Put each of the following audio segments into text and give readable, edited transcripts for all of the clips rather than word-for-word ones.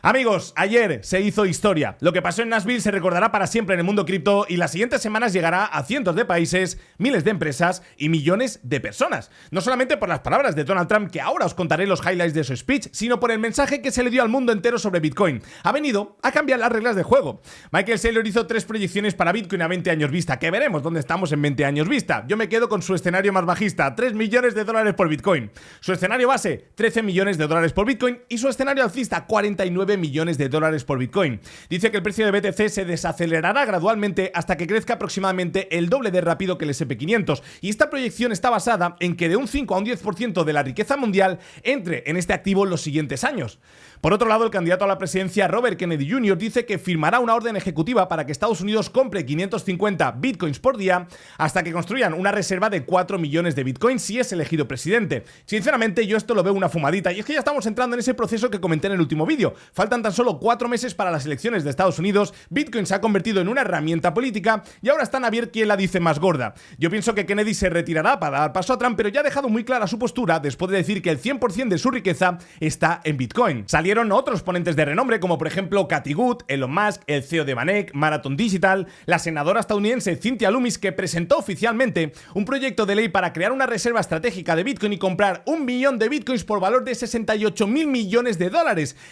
Amigos, ayer se hizo historia. Lo que pasó en Nashville se recordará para siempre en el mundo cripto y las siguientes semanas llegará a cientos de países, miles de empresas y millones de personas. No solamente por las palabras de Donald Trump, que ahora os contaré los highlights de su speech, sino por el mensaje que se le dio al mundo entero sobre Bitcoin. Ha venido a cambiar las reglas de juego. Michael Saylor hizo 3 proyecciones para Bitcoin a 20 años vista, que veremos dónde estamos en 20 años vista. Yo me quedo con su escenario más bajista, $3 millones por Bitcoin. Su escenario base, $13 millones por Bitcoin, y su escenario alcista, $49 millones por Bitcoin. Dice que el precio de BTC se desacelerará gradualmente hasta que crezca aproximadamente el doble de rápido que el S&P500, y esta proyección está basada en que de un 5 a un 10% de la riqueza mundial entre en este activo en los siguientes años. Por otro lado, el candidato a la presidencia Robert Kennedy Jr. dice que firmará una orden ejecutiva para que Estados Unidos compre 550 bitcoins por día hasta que construyan una reserva de 4 millones de bitcoins si es elegido presidente. Sinceramente, yo esto lo veo una fumadita, y es que ya estamos entrando en ese proceso que comenté en el último vídeo. Faltan tan solo 4 meses para las elecciones de Estados Unidos, Bitcoin se ha convertido en una herramienta política y ahora están a ver quién la dice más gorda. Yo pienso que Kennedy se retirará para dar paso a Trump, pero ya ha dejado muy clara su postura después de decir que el 100% de su riqueza está en Bitcoin. Salieron otros ponentes de renombre como por ejemplo Cathie Wood, Elon Musk, el CEO de Banek, Marathon Digital, la senadora estadounidense Cynthia Lummis, que presentó oficialmente un proyecto de ley para crear una reserva estratégica de Bitcoin y comprar 1 billón de Bitcoins por valor de $68 mil millones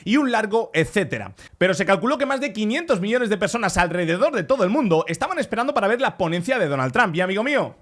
y un largo etcétera. Pero se calculó que más de 500 millones de personas alrededor de todo el mundo estaban esperando para ver la ponencia de Donald Trump, y amigo mío,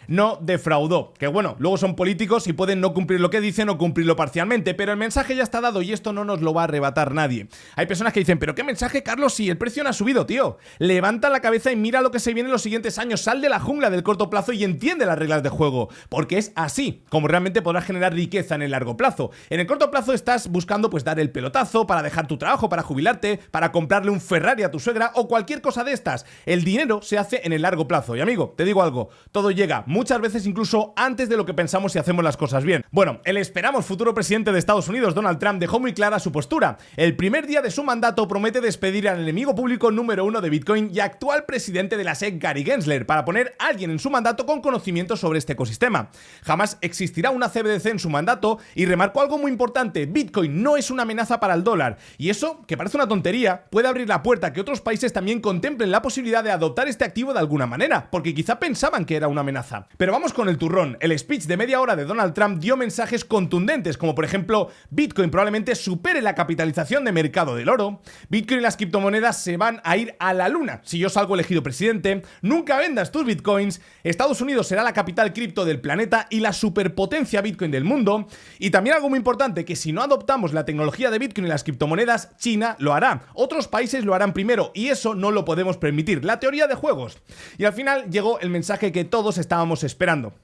no defraudó. Que bueno, luego son políticos y pueden no cumplir lo que dicen o cumplirlo parcialmente, pero el mensaje ya está dado y esto no nos lo va a arrebatar nadie. Hay personas que dicen, ¿pero qué mensaje, Carlos, si el precio no ha subido, tío? Levanta la cabeza y mira lo que se viene en los siguientes años, sal de la jungla del corto plazo y entiende las reglas de juego, porque es así como realmente podrás generar riqueza en el largo plazo. En el corto plazo estás buscando pues dar el pelotazo para dejar tu trabajo, para jubilarte, para comprarle un Ferrari a tu suegra o cualquier cosa de estas. El dinero se hace en el largo plazo y, amigo, te digo algo, todo llega muchas veces incluso antes de lo que pensamos si hacemos las cosas bien. Bueno, el esperamos futuro presidente de Estados Unidos, Donald Trump, dejó muy clara su postura. El primer día de su mandato promete despedir al enemigo público número 1 de Bitcoin y actual presidente de la SEC, Gary Gensler, para poner a alguien en su mandato con conocimiento sobre este ecosistema. Jamás existirá una CBDC en su mandato y remarcó algo muy importante: Bitcoin no es una amenaza para el dólar. Y eso, que parece una tontería, puede abrir la puerta a que otros países también contemplen la posibilidad de adoptar este activo de alguna manera, porque quizá pensaban que era una amenaza. Pero vamos con el turrón. El speech de media hora de Donald Trump dio mensajes contundentes, como por ejemplo, Bitcoin probablemente supere la capitalización de mercado del oro, Bitcoin y las criptomonedas se van a ir a la luna si yo salgo elegido presidente, nunca vendas tus Bitcoins, Estados Unidos será la capital cripto del planeta y la superpotencia Bitcoin del mundo, y también algo muy importante, que si no adoptamos la tecnología de Bitcoin y las criptomonedas, China lo hará, otros países lo harán primero, y eso no lo podemos permitir, la teoría de juegos. Y al final llegó el mensaje que todos estábamos esperando.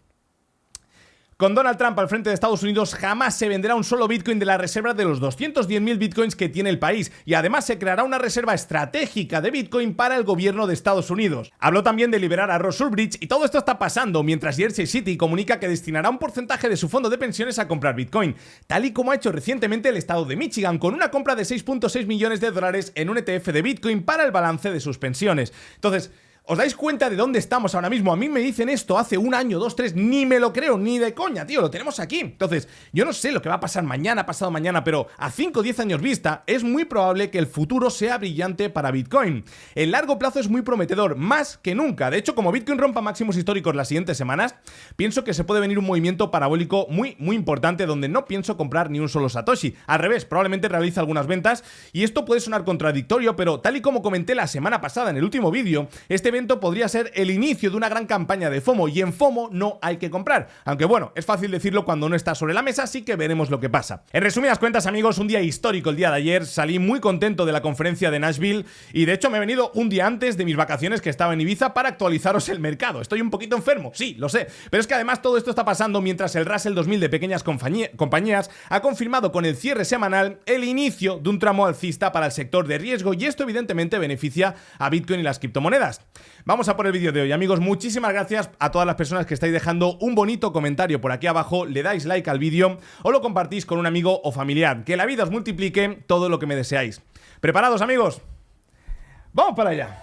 Con Donald Trump al frente de Estados Unidos jamás se venderá un solo Bitcoin de la reserva de los 210.000 Bitcoins que tiene el país, y además se creará una reserva estratégica de Bitcoin para el gobierno de Estados Unidos. Habló también de liberar a Ross Ulbricht, y todo esto está pasando mientras Jersey City comunica que destinará un porcentaje de su fondo de pensiones a comprar Bitcoin, tal y como ha hecho recientemente el estado de Michigan con una compra de $6.6 millones en un ETF de Bitcoin para el balance de sus pensiones. Entonces, ¿os dais cuenta de dónde estamos ahora mismo? A mí me dicen esto hace 1 año, 2, 3, ni me lo creo, ni de coña, tío, lo tenemos aquí. Entonces, yo no sé lo que va a pasar mañana, pasado mañana, pero a 5 o 10 años vista, es muy probable que el futuro sea brillante para Bitcoin. El largo plazo es muy prometedor, más que nunca. De hecho, como Bitcoin rompa máximos históricos las siguientes semanas, pienso que se puede venir un movimiento parabólico muy importante donde no pienso comprar ni un solo Satoshi. Al revés, probablemente realice algunas ventas, y esto puede sonar contradictorio, pero tal y como comenté la semana pasada en el último vídeo, este evento podría ser el inicio de una gran campaña de FOMO, y en FOMO no hay que comprar, aunque bueno, es fácil decirlo cuando no está sobre la mesa, así que veremos lo que pasa. En resumidas cuentas, amigos, un día histórico el día de ayer, salí muy contento de la conferencia de Nashville y de hecho me he venido un día antes de mis vacaciones que estaba en Ibiza para actualizaros el mercado. Estoy un poquito enfermo, sí, lo sé, pero es que además todo esto está pasando mientras el Russell 2000 de pequeñas compañías ha confirmado con el cierre semanal el inicio de un tramo alcista para el sector de riesgo, y esto evidentemente beneficia a Bitcoin y las criptomonedas. Vamos a por el vídeo de hoy, amigos. Muchísimas gracias a todas las personas que estáis dejando un bonito comentario por aquí abajo, le dais like al vídeo o lo compartís con un amigo o familiar. Que la vida os multiplique todo lo que me deseáis. ¿Preparados, amigos? ¡Vamos para allá!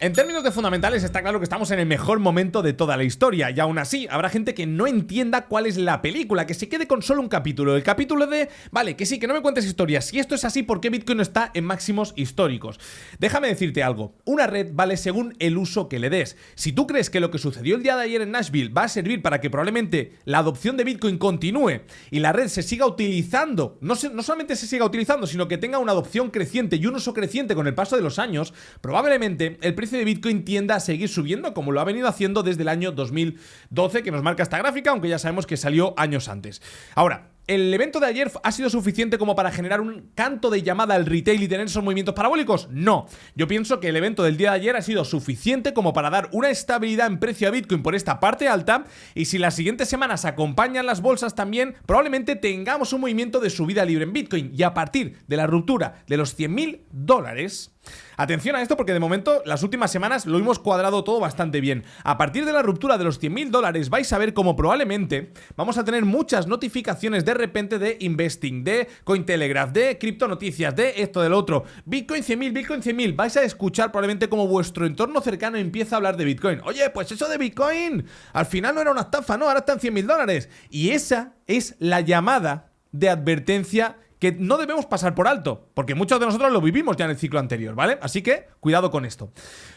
En términos de fundamentales está claro que estamos en el mejor momento de toda la historia, y aún así habrá gente que no entienda cuál es la película, que se quede con solo un capítulo, el capítulo de, vale, que sí, que no me cuentes historias, si esto es así, ¿por qué Bitcoin no está en máximos históricos? Déjame decirte algo, una red vale según el uso que le des. Si tú crees que lo que sucedió el día de ayer en Nashville va a servir para que probablemente la adopción de Bitcoin continúe y la red se siga utilizando, no solamente se siga utilizando, sino que tenga una adopción creciente y un uso creciente con el paso de los años, probablemente el precio de Bitcoin tienda a seguir subiendo como lo ha venido haciendo desde el año 2012, que nos marca esta gráfica, aunque ya sabemos que salió años antes. Ahora, ¿el evento de ayer ha sido suficiente como para generar un canto de llamada al retail y tener esos movimientos parabólicos? No. Yo pienso que el evento del día de ayer ha sido suficiente como para dar una estabilidad en precio a Bitcoin por esta parte alta, y si las siguientes semanas acompañan las bolsas también, probablemente tengamos un movimiento de subida libre en Bitcoin, y a partir de la ruptura de los $100.000... Atención a esto, porque de momento las últimas semanas lo hemos cuadrado todo bastante bien. A partir de la ruptura de los $100.000 vais a ver cómo probablemente vamos a tener muchas notificaciones de repente de Investing, de Cointelegraph, de criptonoticias, de esto, del otro. Bitcoin 100.000, Bitcoin 100.000. Vais a escuchar probablemente cómo vuestro entorno cercano empieza a hablar de Bitcoin. Oye, pues eso de Bitcoin al final no era una estafa, no, ahora están $100.000. Y esa es la llamada de advertencia que no debemos pasar por alto, porque muchos de nosotros lo vivimos ya en el ciclo anterior, ¿vale? Así que, cuidado con esto.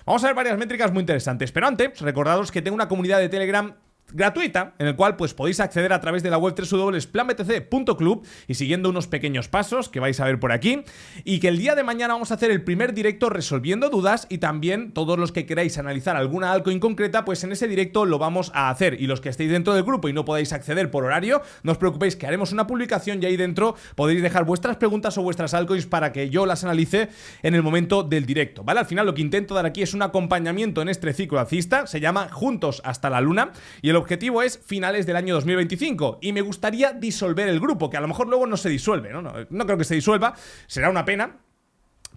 Vamos a ver varias métricas muy interesantes, pero antes, recordaros que tengo una comunidad de Telegram gratuita, en el cual pues podéis acceder a través de la web www.planbtc.club y siguiendo unos pequeños pasos que vais a ver por aquí, y que el día de mañana vamos a hacer el primer directo resolviendo dudas, y también todos los que queráis analizar alguna altcoin concreta, pues en ese directo lo vamos a hacer, y los que estéis dentro del grupo y no podáis acceder por horario, no os preocupéis, que haremos una publicación y ahí dentro podéis dejar vuestras preguntas o vuestras altcoins para que yo las analice en el momento del directo, ¿vale? Al final lo que intento dar aquí es un acompañamiento en este ciclo alcista, se llama Juntos hasta la Luna, y el objetivo es finales del año 2025, y me gustaría disolver el grupo, que a lo mejor luego no se disuelve, no creo que se disuelva, será una pena.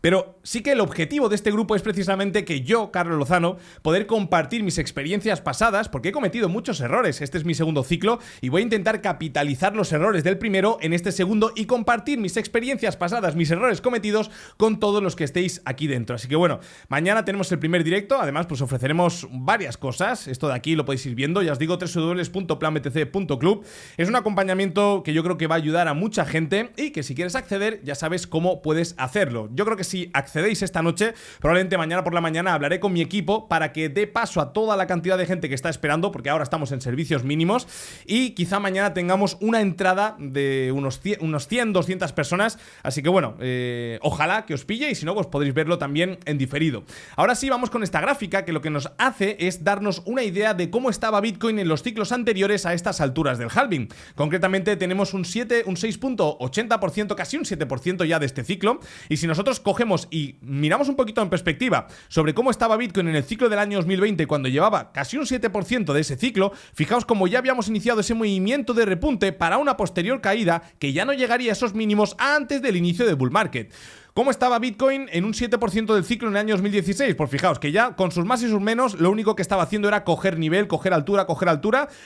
Pero sí que el objetivo de este grupo es precisamente que yo, Carlos Lozano, poder compartir mis experiencias pasadas, porque he cometido muchos errores. Este es mi segundo ciclo y voy a intentar capitalizar los errores del primero en este segundo y compartir mis experiencias pasadas, mis errores cometidos con todos los que estéis aquí dentro. Así que bueno, mañana tenemos el primer directo. Además, pues ofreceremos varias cosas. Esto de aquí lo podéis ir viendo. Ya os digo, www.planbtc.club. Es un acompañamiento que yo creo que va a ayudar a mucha gente y que si quieres acceder ya sabes cómo puedes hacerlo. Yo creo que si accedéis esta noche, probablemente mañana por la mañana hablaré con mi equipo para que dé paso a toda la cantidad de gente que está esperando, porque ahora estamos en servicios mínimos, y quizá mañana tengamos una entrada de unos 100, 200 personas, así que bueno, ojalá que os pille, y si no, pues podréis verlo también en diferido. Ahora sí, vamos con esta gráfica, que lo que nos hace es darnos una idea de cómo estaba Bitcoin en los ciclos anteriores a estas alturas del halving. Concretamente tenemos un 6.80%, casi un 7% ya de este ciclo, y si nosotros cogemos y miramos un poquito en perspectiva sobre cómo estaba Bitcoin en el ciclo del año 2020, cuando llevaba casi un 7% de ese ciclo, fijaos como ya habíamos iniciado ese movimiento de repunte para una posterior caída que ya no llegaría a esos mínimos antes del inicio del bull market. ¿Cómo estaba Bitcoin en un 7% del ciclo en el año 2016? Pues fijaos que ya con sus más y sus menos lo único que estaba haciendo era coger nivel, coger altura,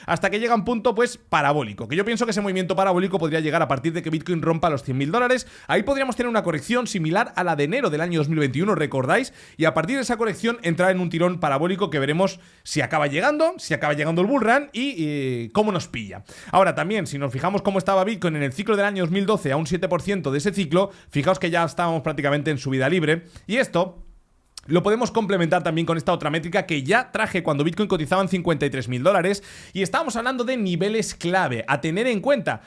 hasta que llega un punto pues parabólico, que yo pienso que ese movimiento parabólico podría llegar a partir de que Bitcoin rompa los $100.000. Ahí podríamos tener una corrección similar a la de enero del año 2021, ¿recordáis? Y a partir de esa corrección entrar en un tirón parabólico que veremos si acaba llegando el bull run y cómo nos pilla. Ahora también, si nos fijamos cómo estaba Bitcoin en el ciclo del año 2012 a un 7% de ese ciclo, fijaos que ya estábamos prácticamente en subida libre, y esto lo podemos complementar también con esta otra métrica que ya traje cuando Bitcoin cotizaba en $53.000, y estábamos hablando de niveles clave a tener en cuenta.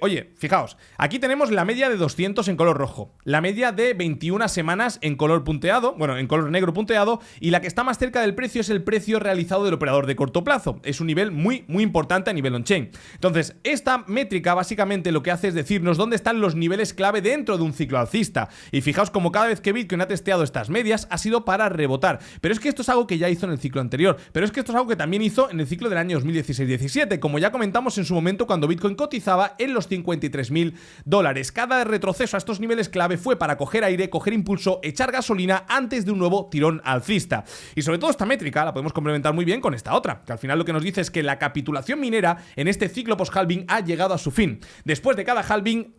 Oye, fijaos, aquí tenemos la media de 200 en color rojo, la media de 21 semanas en color punteado, bueno, en color negro punteado, y la que está más cerca del precio es el precio realizado del operador de corto plazo. Es un nivel muy importante a nivel on-chain. Entonces, esta métrica básicamente lo que hace es decirnos dónde están los niveles clave dentro de un ciclo alcista. Y fijaos como cada vez que Bitcoin ha testeado estas medias ha sido para rebotar. Pero es que esto es algo que ya hizo en el ciclo anterior, pero es que esto es algo que también hizo en el ciclo del año 2016-17, como ya comentamos en su momento cuando Bitcoin cotizaba en los $53.000. Cada retroceso a estos niveles clave fue para coger aire, coger impulso, echar gasolina antes de un nuevo tirón alcista. Y sobre todo esta métrica la podemos complementar muy bien con esta otra, que al final lo que nos dice es que la capitulación minera en este ciclo post-halving ha llegado a su fin. Después de cada halving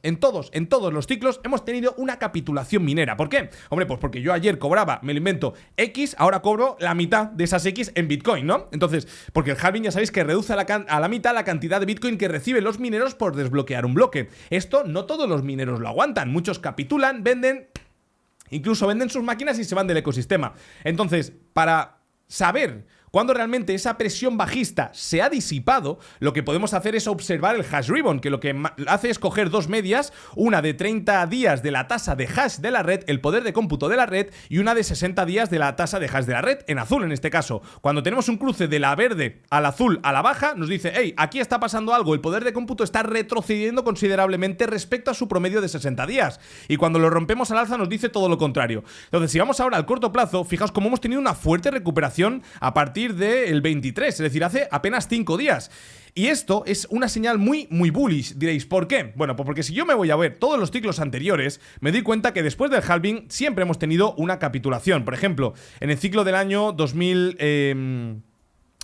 en todos los ciclos hemos tenido una capitulación minera. ¿Por qué? Hombre, pues porque yo ayer cobraba, me lo invento, X, ahora cobro la mitad de esas X en Bitcoin, ¿no? Entonces, porque el halving ya sabéis que reduce a la mitad la cantidad de Bitcoin que reciben los mineros por desbloquear un bloque. Esto no todos los mineros lo aguantan, muchos capitulan, venden, incluso venden sus máquinas y se van del ecosistema. Entonces, para saber cuando realmente esa presión bajista se ha disipado, lo que podemos hacer es observar el hash ribbon, que lo que hace es coger dos medias, una de 30 días de la tasa de hash de la red, el poder de cómputo de la red, y una de 60 días de la tasa de hash de la red, en azul en este caso. Cuando tenemos un cruce de la verde al azul a la baja, nos dice, hey, aquí está pasando algo, el poder de cómputo está retrocediendo considerablemente respecto a su promedio de 60 días. Y cuando lo rompemos al alza nos dice todo lo contrario. Entonces, si vamos ahora al corto plazo, fijaos cómo hemos tenido una fuerte recuperación a partir del 23, es decir, hace apenas 5 días. Y esto es una señal muy bullish. Diréis, ¿por qué? Bueno, pues porque si yo me voy a ver todos los ciclos anteriores, me doy cuenta que después del halving siempre hemos tenido una capitulación. Por ejemplo, en el ciclo del año 2000... en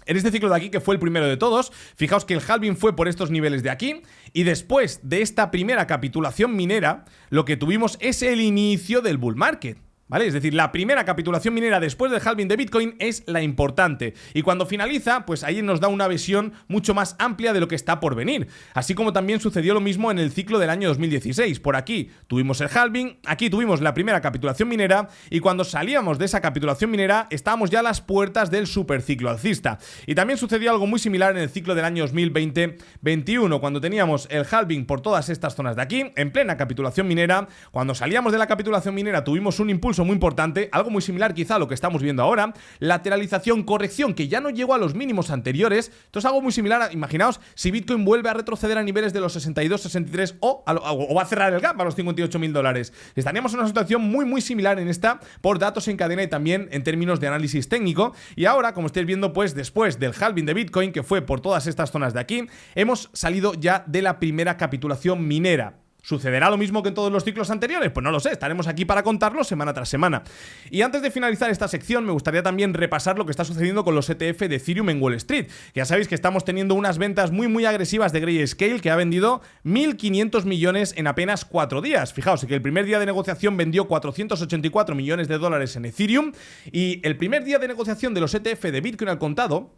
este ciclo de aquí, que fue el primero de todos, fijaos que el halving fue por estos niveles de aquí, y después de esta primera capitulación minera, lo que tuvimos es el inicio del bull market, ¿vale? Es decir, la primera capitulación minera después del halving de Bitcoin es la importante. Y cuando finaliza, pues ahí nos da una visión mucho más amplia de lo que está por venir. Así como también sucedió lo mismo en el ciclo del año 2016. Por aquí tuvimos el halving, aquí tuvimos la primera capitulación minera, y cuando salíamos de esa capitulación minera, estábamos ya a las puertas del superciclo alcista. Y también sucedió algo muy similar en el ciclo del año 2020-21, cuando teníamos el halving por todas estas zonas de aquí, en plena capitulación minera. Cuando salíamos de la capitulación minera, tuvimos un impulso muy importante, algo muy similar quizá a lo que estamos viendo ahora, lateralización, corrección, que ya no llegó a los mínimos anteriores. Esto es algo muy similar a, imaginaos, si Bitcoin vuelve a retroceder a niveles de los 62, 63 o va a cerrar el gap a los $58.000. Estaríamos en una situación muy similar en esta, por datos en cadena y también en términos de análisis técnico. Y ahora, como estáis viendo, pues después del halving de Bitcoin, que fue por todas estas zonas de aquí, hemos salido ya de la primera capitulación minera. ¿Sucederá lo mismo que en todos los ciclos anteriores? Pues no lo sé, estaremos aquí para contarlo semana tras semana. Y antes de finalizar esta sección, me gustaría también repasar lo que está sucediendo con los ETF de Ethereum en Wall Street. Ya sabéis que estamos teniendo unas ventas muy agresivas de Grayscale, que ha vendido 1.500 millones en apenas 4 días. Fijaos que el primer día de negociación vendió 484 millones de dólares en Ethereum, y el primer día de negociación de los ETF de Bitcoin al contado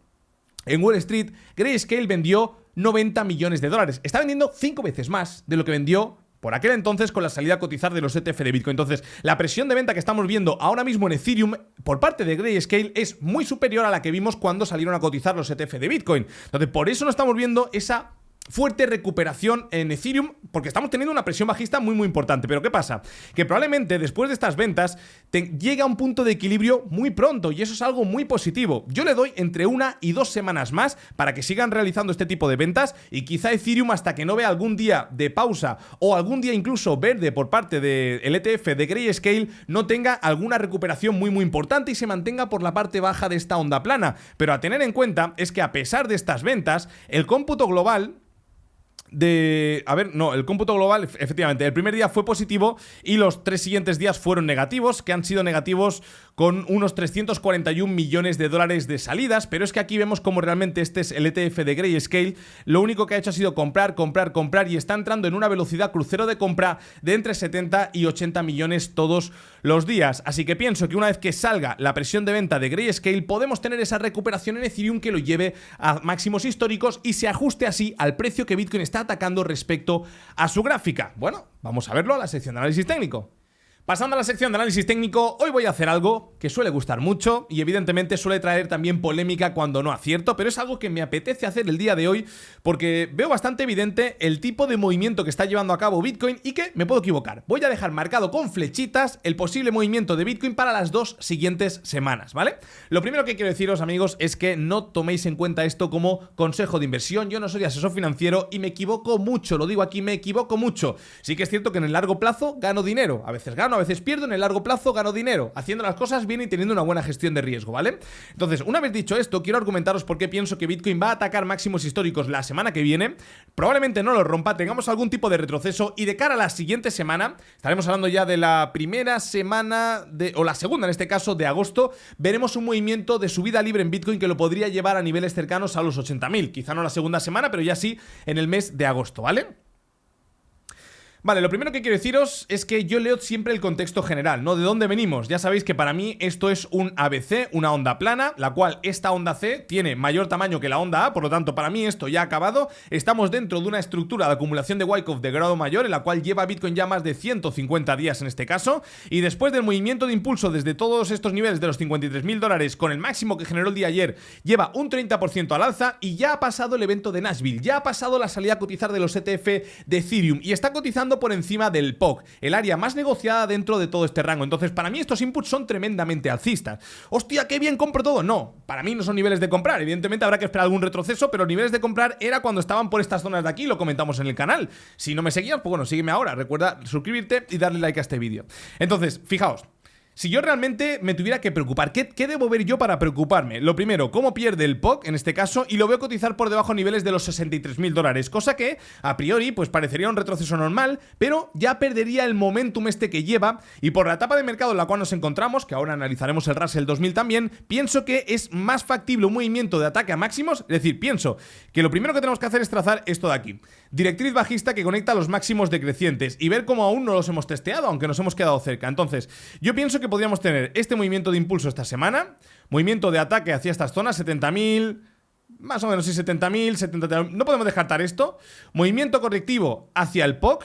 en Wall Street, Grayscale vendió 90 millones de dólares. Está vendiendo 5 veces más de lo que vendió por aquel entonces con la salida a cotizar de los ETF de Bitcoin. Entonces, la presión de venta que estamos viendo ahora mismo en Ethereum por parte de Grayscale es muy superior a la que vimos cuando salieron a cotizar los ETF de Bitcoin. Entonces, por eso no estamos viendo esa fuerte recuperación en Ethereum, porque estamos teniendo una presión bajista muy importante. Pero ¿qué pasa? Que probablemente después de estas ventas llega a un punto de equilibrio muy pronto, y eso es algo muy positivo. Yo le doy entre 1 y 2 semanas más para que sigan realizando este tipo de ventas, y quizá Ethereum, hasta que no vea algún día de pausa o algún día incluso verde por parte del ETF de Grayscale, no tenga alguna recuperación muy importante y se mantenga por la parte baja de esta onda plana. Pero a tener en cuenta es que a pesar de estas ventas, el cómputo global el cómputo global, efectivamente, el primer día fue positivo y los 3 siguientes días fueron negativos, que han sido negativos con unos 341 millones de dólares de salidas. Pero es que aquí vemos como realmente este es el ETF de Grayscale. Lo único que ha hecho ha sido comprar, y está entrando en una velocidad crucero de compra de entre 70 y 80 millones todos los días. Así que pienso que una vez que salga la presión de venta de Grayscale, podemos tener esa recuperación en Ethereum que lo lleve a máximos históricos y se ajuste así al precio que Bitcoin está atacando respecto a su gráfica. Bueno, vamos a verlo a la sección de análisis técnico. Pasando a la sección de análisis técnico, hoy voy a hacer algo que suele gustar mucho y evidentemente suele traer también polémica cuando no acierto, pero es algo que me apetece hacer el día de hoy porque veo bastante evidente el tipo de movimiento que está llevando a cabo Bitcoin y que me puedo equivocar. Voy a dejar marcado con flechitas el posible movimiento de Bitcoin para las 2 siguientes semanas, ¿vale? Lo primero que quiero deciros, amigos, es que no toméis en cuenta esto como consejo de inversión. Yo no soy asesor financiero y me equivoco mucho, lo digo aquí, me equivoco mucho. Sí que es cierto que en el largo plazo gano dinero, a veces gano, a veces pierdo, en el largo plazo gano dinero, haciendo las cosas bien y teniendo una buena gestión de riesgo, ¿vale? Entonces, una vez dicho esto, quiero argumentaros por qué pienso que Bitcoin va a atacar máximos históricos la semana que viene. Probablemente no lo rompa, tengamos algún tipo de retroceso, y de cara a la siguiente semana, estaremos hablando ya de la primera semana o la segunda en este caso de agosto, veremos un movimiento de subida libre en Bitcoin que lo podría llevar a niveles cercanos a los 80.000, quizá no la segunda semana, pero ya sí en el mes de agosto, ¿vale? Vale, lo primero que quiero deciros es que yo leo siempre el contexto general, ¿no? ¿De dónde venimos? Ya sabéis que para mí esto es un ABC, una onda plana, la cual esta onda C tiene mayor tamaño que la onda A, por lo tanto para mí esto ya ha acabado. Estamos dentro de una estructura de acumulación de Wyckoff de grado mayor, en la cual lleva Bitcoin ya más de 150 días en este caso, y después del movimiento de impulso desde todos estos niveles de los $53.000 con el máximo que generó el día ayer, lleva un 30% al alza y ya ha pasado el evento de Nashville, ya ha pasado la salida a cotizar de los ETF de Ethereum y está cotizando por encima del POC, el área más negociada dentro de todo este rango. Entonces para mí estos inputs son tremendamente alcistas. Hostia, qué bien compro todo. No, para mí no son niveles de comprar, evidentemente habrá que esperar algún retroceso, pero niveles de comprar era cuando estaban por estas zonas de aquí, lo comentamos en el canal. Si no me seguías, pues bueno, sígueme ahora, recuerda suscribirte y darle like a este vídeo. Entonces, fijaos, si yo realmente me tuviera que preocupar, ¿qué debo ver yo para preocuparme? Lo primero, cómo pierde el POC en este caso, y lo veo cotizar por debajo niveles de los $63.000, cosa que a priori pues parecería un retroceso normal, pero ya perdería el momentum este que lleva, y por la etapa de mercado en la cual nos encontramos, que ahora analizaremos el Russell 2000 también, pienso que es más factible un movimiento de ataque a máximos. Es decir, pienso que lo primero que tenemos que hacer es trazar esto de aquí, directriz bajista que conecta los máximos decrecientes, y ver cómo aún no los hemos testeado, aunque nos hemos quedado cerca. Entonces, yo pienso que podríamos tener este movimiento de impulso esta semana, movimiento de ataque hacia estas zonas, 70.000, más o menos, sí, 70.000, 70.000, no podemos descartar esto, movimiento correctivo hacia el POC,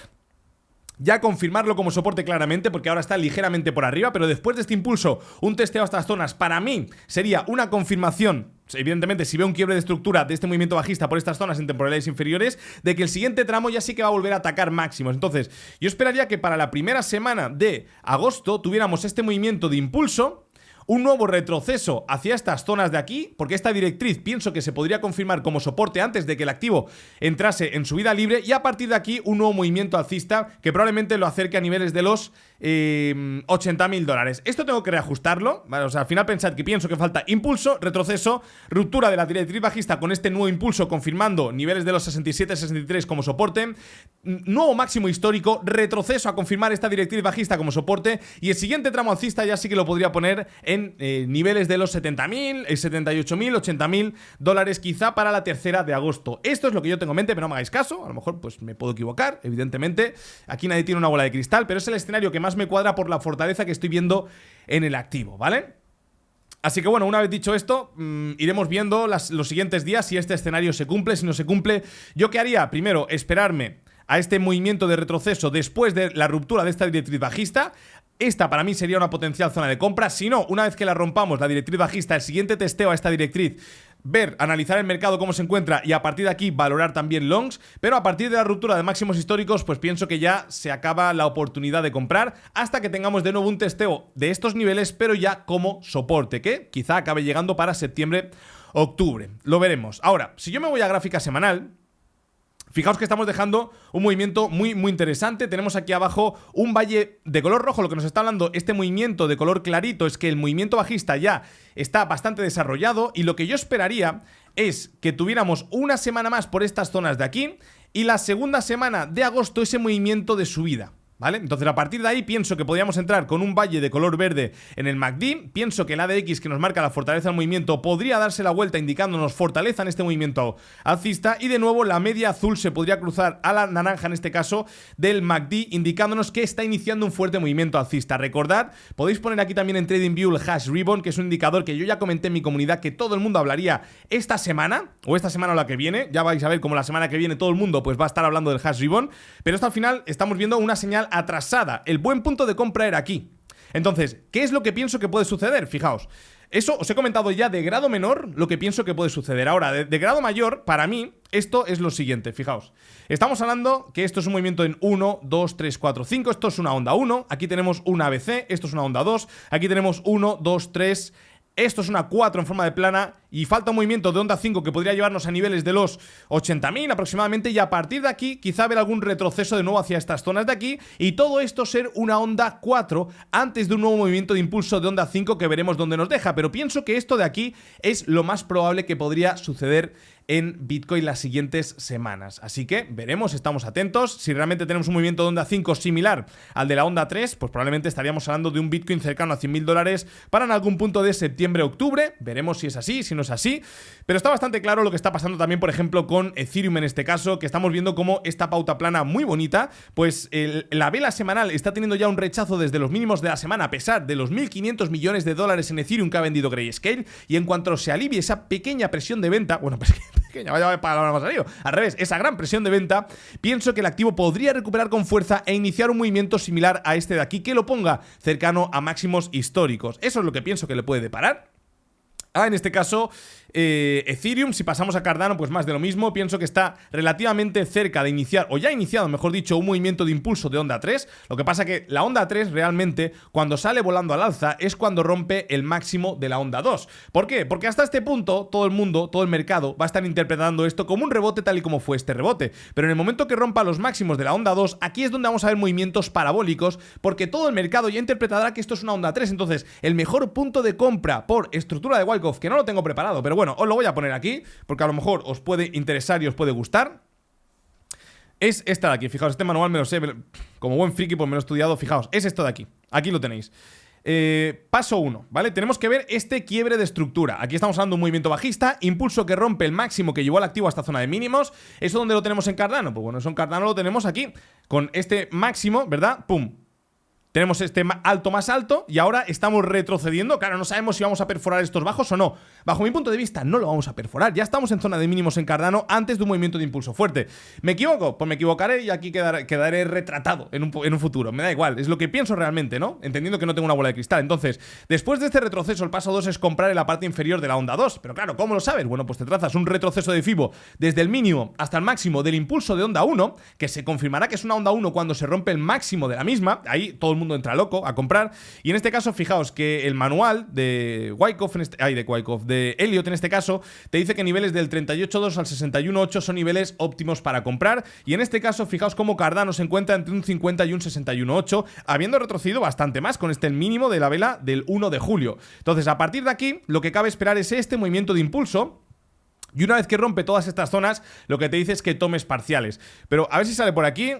ya confirmarlo como soporte claramente porque ahora está ligeramente por arriba, pero después de este impulso, un testeo a estas zonas, para mí sería una confirmación, evidentemente si veo un quiebre de estructura de este movimiento bajista por estas zonas en temporalidades inferiores, de que el siguiente tramo ya sí que va a volver a atacar máximos. Entonces yo esperaría que para la primera semana de agosto tuviéramos este movimiento de impulso, un nuevo retroceso hacia estas zonas de aquí, porque esta directriz pienso que se podría confirmar como soporte antes de que el activo entrase en subida libre, y a partir de aquí un nuevo movimiento alcista que probablemente lo acerque a niveles de los $80.000. Esto tengo que reajustarlo, ¿vale? O sea, al final pensad que pienso que falta impulso, retroceso, ruptura de la directriz bajista con este nuevo impulso confirmando niveles de los 67, 63 como soporte, nuevo máximo histórico, retroceso a confirmar esta directriz bajista como soporte, y el siguiente tramo alcista ya sí que lo podría poner en niveles de los 70.000, 78.000, $80.000 quizá para la tercera de agosto. Esto es lo que yo tengo en mente, pero no me hagáis caso, a lo mejor pues me puedo equivocar, evidentemente, aquí nadie tiene una bola de cristal, pero es el escenario que más me cuadra por la fortaleza que estoy viendo en el activo, ¿vale? Así que bueno, una vez dicho esto, iremos viendo los siguientes días si este escenario se cumple, si no se cumple. ¿Yo qué haría? Primero, esperarme a este movimiento de retroceso después de la ruptura de esta directriz bajista. Esta para mí sería una potencial zona de compra. Si no, una vez que la rompamos, la directriz bajista, el siguiente testeo a esta directriz, ver, analizar el mercado cómo se encuentra y a partir de aquí valorar también longs, pero a partir de la ruptura de máximos históricos pues pienso que ya se acaba la oportunidad de comprar hasta que tengamos de nuevo un testeo de estos niveles, pero ya como soporte, que quizá acabe llegando para septiembre, octubre. Lo veremos. Ahora, si yo me voy a gráfica semanal, fijaos que estamos dejando un movimiento muy interesante. Tenemos aquí abajo un valle de color rojo. Lo que nos está hablando este movimiento de color clarito es que el movimiento bajista ya está bastante desarrollado, y lo que yo esperaría es que tuviéramos una semana más por estas zonas de aquí y la segunda semana de agosto ese movimiento de subida, ¿vale? Entonces a partir de ahí pienso que podríamos entrar con un valle de color verde en el MACD. Pienso que el ADX, que nos marca la fortaleza del movimiento, podría darse la vuelta indicándonos fortaleza en este movimiento alcista, y de nuevo la media azul se podría cruzar a la naranja en este caso del MACD, indicándonos que está iniciando un fuerte movimiento alcista. Recordad, podéis poner aquí también en TradingView el hash ribbon, que es un indicador que yo ya comenté en mi comunidad que todo el mundo hablaría esta semana o la que viene. Ya vais a ver cómo la semana que viene todo el mundo pues va a estar hablando del hash ribbon, pero esto al final estamos viendo una señal atrasada. El buen punto de compra era aquí. Entonces, ¿qué es lo que pienso que puede suceder? Fijaos, eso os he comentado ya de grado menor, lo que pienso que puede suceder. Ahora, de grado mayor, para mí, esto es lo siguiente, fijaos. Estamos hablando que esto es un movimiento en 1, 2, 3, 4, 5. Esto es una onda 1, aquí tenemos una ABC, esto es una onda 2, aquí tenemos 1, 2, 3... Esto es una 4 en forma de plana, y falta un movimiento de onda 5 que podría llevarnos a niveles de los 80.000 aproximadamente, y a partir de aquí quizá ver algún retroceso de nuevo hacia estas zonas de aquí, y todo esto ser una onda 4 antes de un nuevo movimiento de impulso de onda 5 que veremos dónde nos deja. Pero pienso que esto de aquí es lo más probable que podría suceder en Bitcoin las siguientes semanas. Así que veremos, estamos atentos. Si realmente tenemos un movimiento de onda 5 similar al de la onda 3, pues probablemente estaríamos hablando de un Bitcoin cercano a $100.000 para en algún punto de septiembre-octubre. Veremos si es así, si no es así, pero está bastante claro lo que está pasando también, por ejemplo, con Ethereum en este caso, que estamos viendo cómo esta pauta plana muy bonita, pues la vela semanal está teniendo ya un rechazo desde los mínimos de la semana, a pesar de los 1.500 millones de dólares en Ethereum que ha vendido Grayscale, y en cuanto se alivie esa pequeña presión de venta, bueno, pues pequeña, vaya palabra más salido, al revés, esa gran presión de venta, pienso que el activo podría recuperar con fuerza e iniciar un movimiento similar a este de aquí, que lo ponga cercano a máximos históricos. Eso es lo que pienso que le puede deparar. En este caso, Ethereum, si pasamos a Cardano, pues más de lo mismo. Pienso que está relativamente cerca de iniciar, o ya ha iniciado, mejor dicho, un movimiento de impulso de onda 3. Lo que pasa que la onda 3 realmente, cuando sale volando al alza, es cuando rompe el máximo de la onda 2. ¿Por qué? Porque hasta este punto, todo el mundo, todo el mercado, va a estar interpretando esto como un rebote tal y como fue este rebote. Pero en el momento que rompa los máximos de la onda 2, aquí es donde vamos a ver movimientos parabólicos, porque todo el mercado ya interpretará que esto es una onda 3. Entonces, el mejor punto de compra por estructura de Wyckoff, que no lo tengo preparado, pero bueno, os lo voy a poner aquí, porque a lo mejor os puede interesar y os puede gustar. Es esta de aquí, fijaos, este manual me lo sé, como buen friki pues me lo he estudiado, fijaos, es esto de aquí, aquí lo tenéis. Paso 1, ¿vale? Tenemos que ver este quiebre de estructura. Aquí estamos hablando de un movimiento bajista, impulso que rompe el máximo que llevó al activo a esta zona de mínimos. ¿Eso dónde lo tenemos en Cardano? Pues bueno, eso en Cardano lo tenemos aquí, con este máximo, ¿verdad? ¡Pum! Tenemos este alto más alto y ahora estamos retrocediendo. Claro, no sabemos si vamos a perforar estos bajos o no. Bajo mi punto de vista, no lo vamos a perforar. Ya estamos en zona de mínimos en Cardano antes de un movimiento de impulso fuerte. ¿Me equivoco? Pues me equivocaré y aquí quedaré retratado en un futuro. Me da igual, es lo que pienso realmente, ¿no? Entendiendo que no tengo una bola de cristal. Entonces, después de este retroceso, el paso 2 es comprar en la parte inferior de la onda 2. Pero claro, ¿cómo lo sabes? Bueno, pues te trazas un retroceso de FIBO desde el mínimo hasta el máximo del impulso de onda 1, que se confirmará que es una onda 1 cuando se rompe el máximo de la misma. Ahí todo el mundo entra loco a comprar. Y en este caso, fijaos que el manual de Wyckoff, de Elliott en este caso, te dice que niveles del 38.2 al 61.8 son niveles óptimos para comprar. Y en este caso, fijaos cómo Cardano se encuentra entre un 50 y un 61.8, habiendo retrocedido bastante más con este el mínimo de la vela del 1 de julio. Entonces, a partir de aquí, lo que cabe esperar es este movimiento de impulso. Y una vez que rompe todas estas zonas, lo que te dice es que tomes parciales. Pero a ver si sale por aquí.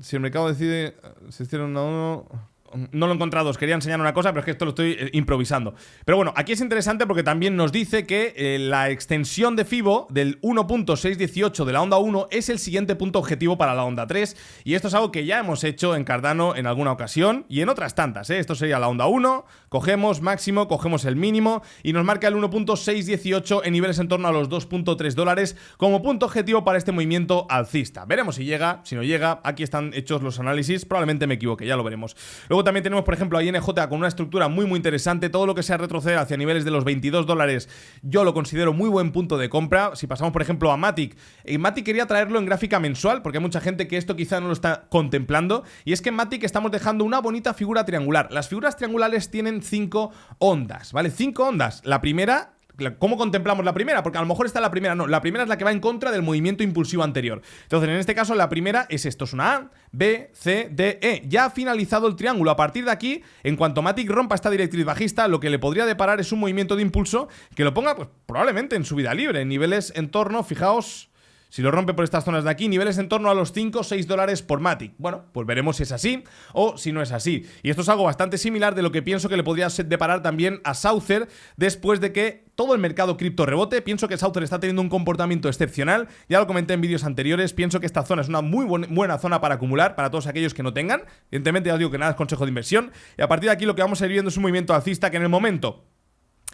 Si el mercado decide se hicieron a uno. No lo he encontrado, os quería enseñar una cosa, pero es que esto lo estoy improvisando. Pero bueno, aquí es interesante porque también nos dice que la extensión de FIBO del 1.618 de la onda 1 es el siguiente punto objetivo para la onda 3. Y esto es algo que ya hemos hecho en Cardano en alguna ocasión y en otras tantas, ¿eh? Esto sería la onda 1, cogemos máximo, cogemos el mínimo y nos marca el 1.618 en niveles en torno a los 2.3 dólares como punto objetivo para este movimiento alcista. Veremos si llega, si no llega. Aquí están hechos los análisis, probablemente me equivoque, ya lo veremos. Luego también tenemos, por ejemplo, a INJ con una estructura muy interesante. Todo lo que sea retroceder hacia niveles de los 22 dólares yo lo considero muy buen punto de compra. Si pasamos, por ejemplo, a Matic, Matic quería traerlo en gráfica mensual porque hay mucha gente que esto quizá no lo está contemplando, y es que en Matic estamos dejando una bonita figura triangular. Las figuras triangulares tienen 5 ondas, ¿vale? 5 ondas. La primera... ¿Cómo contemplamos la primera? Porque a lo mejor está la primera, no, la primera es la que va en contra del movimiento impulsivo anterior. Entonces, en este caso, la primera es esto, es una A, B, C, D, E. Ya ha finalizado el triángulo. A partir de aquí, en cuanto Matic rompa esta directriz bajista, lo que le podría deparar es un movimiento de impulso que lo ponga, pues, probablemente en subida libre, en niveles en torno, fijaos... Si lo rompe por estas zonas de aquí, niveles en torno a los 5 o 6 dólares por Matic. Bueno, pues veremos si es así o si no es así. Y esto es algo bastante similar de lo que pienso que le podría deparar también a Saucer después de que todo el mercado cripto rebote. Pienso que Saucer está teniendo un comportamiento excepcional. Ya lo comenté en vídeos anteriores. Pienso que esta zona es una muy buena zona para acumular para todos aquellos que no tengan. Evidentemente ya os digo que nada es consejo de inversión. Y a partir de aquí lo que vamos a ir viendo es un movimiento alcista que en el momento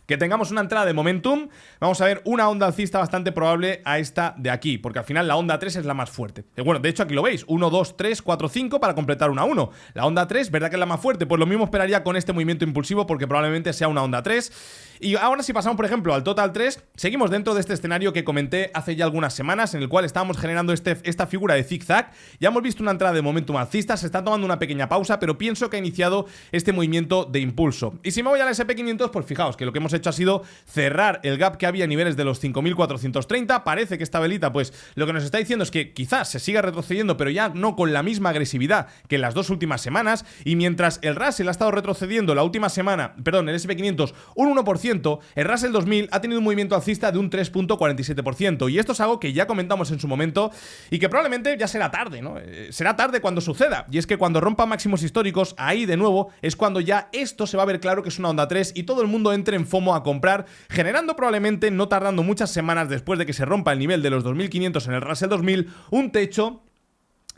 que tengamos una entrada de momentum, vamos a ver una onda alcista bastante probable a esta de aquí, porque al final la onda 3 es la más fuerte. Bueno, de hecho aquí lo veis, 1, 2, 3, 4, 5 para completar una 1. La onda 3, ¿verdad que es la más fuerte? Pues lo mismo esperaría con este movimiento impulsivo porque probablemente sea una onda 3. Y ahora si pasamos, por ejemplo, al Total 3, seguimos dentro de este escenario que comenté hace ya algunas semanas, en el cual estábamos generando esta figura de zigzag. Ya hemos visto una entrada de momentum alcista, se está tomando una pequeña pausa, pero pienso que ha iniciado este movimiento de impulso. Y si me voy al SP500, pues fijaos que lo que hemos hecho ha sido cerrar el gap que había a niveles de los 5.430. Parece que esta velita, pues lo que nos está diciendo es que quizás se siga retrocediendo, pero ya no con la misma agresividad que en las dos últimas semanas. Y mientras el Russell ha estado retrocediendo la última semana, perdón, el S&P500 un 1%, el Russell 2000 ha tenido un movimiento alcista de un 3.47%. Y esto es algo que ya comentamos en su momento y que probablemente ya será tarde, ¿no? Será tarde cuando suceda. Y es que cuando rompa máximos históricos, ahí de nuevo es cuando ya esto se va a ver claro que es una onda 3 y todo el mundo entre en FOMO a comprar, generando probablemente, no tardando muchas semanas después de que se rompa el nivel de los 2.500 en el Russell 2000, un techo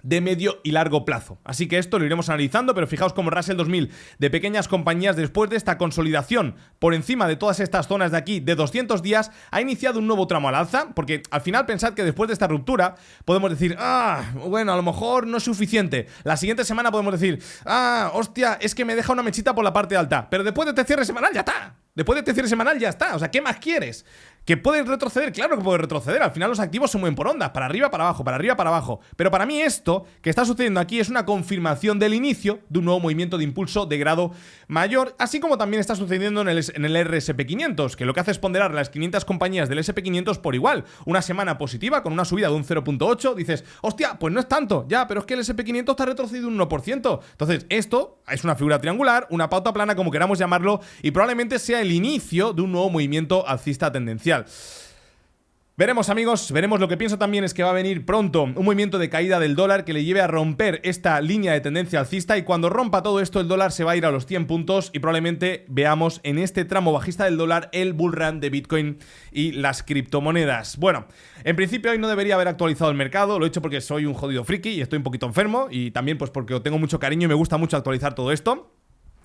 de medio y largo plazo. Así que esto lo iremos analizando, pero fijaos como Russell 2000 de pequeñas compañías, después de esta consolidación por encima de todas estas zonas de aquí de 200 días, ha iniciado un nuevo tramo al alza, porque al final pensad que después de esta ruptura podemos decir, bueno, a lo mejor no es suficiente. La siguiente semana podemos decir, hostia, es que me deja una mechita por la parte alta, pero después de este cierre semanal ya está. Después de este cierre semanal ya está. O sea, ¿qué más quieres? ¿Que puedes retroceder? Claro que puedes retroceder. Al final los activos se mueven por ondas, para arriba, para abajo, para arriba, para abajo. Pero para mí esto que está sucediendo aquí es una confirmación del inicio de un nuevo movimiento de impulso de grado mayor, así como también está sucediendo en el RSP500, que lo que hace es ponderar las 500 compañías del SP500 por igual. Una semana positiva con una subida de un 0.8, dices, hostia, pues no es tanto, ya, pero es que el SP500 está retrocedido un 1%. Entonces esto es una figura triangular, una pauta plana, como queramos llamarlo, y probablemente sea el inicio de un nuevo movimiento alcista tendencial. Veremos, amigos, veremos. Lo que pienso también es que va a venir pronto un movimiento de caída del dólar que le lleve a romper esta línea de tendencia alcista, y cuando rompa todo esto el dólar se va a ir a los 100 puntos y probablemente veamos en este tramo bajista del dólar el bull run de Bitcoin y las criptomonedas. Bueno, en principio hoy no debería haber actualizado el mercado, lo he hecho porque soy un jodido friki y estoy un poquito enfermo, y también pues porque tengo mucho cariño y me gusta mucho actualizar todo esto.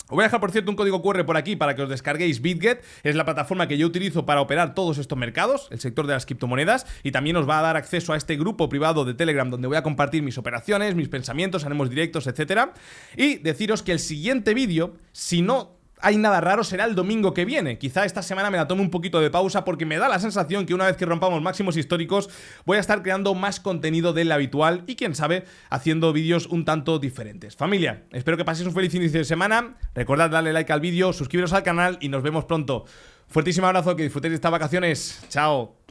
Os voy a dejar, por cierto, un código QR por aquí para que os descarguéis BitGet. Es la plataforma que yo utilizo para operar todos estos mercados, el sector de las criptomonedas, y también os va a dar acceso a este grupo privado de Telegram donde voy a compartir mis operaciones, mis pensamientos, haremos directos, etcétera. Y deciros que el siguiente vídeo, si no hay nada raro, será el domingo que viene. Quizá esta semana me la tome un poquito de pausa porque me da la sensación que una vez que rompamos máximos históricos voy a estar creando más contenido del habitual y, quién sabe, haciendo vídeos un tanto diferentes. Familia, espero que paséis un feliz inicio de semana. Recordad darle like al vídeo, suscribiros al canal y nos vemos pronto. Fuertísimo abrazo, que disfrutéis de estas vacaciones. Chao.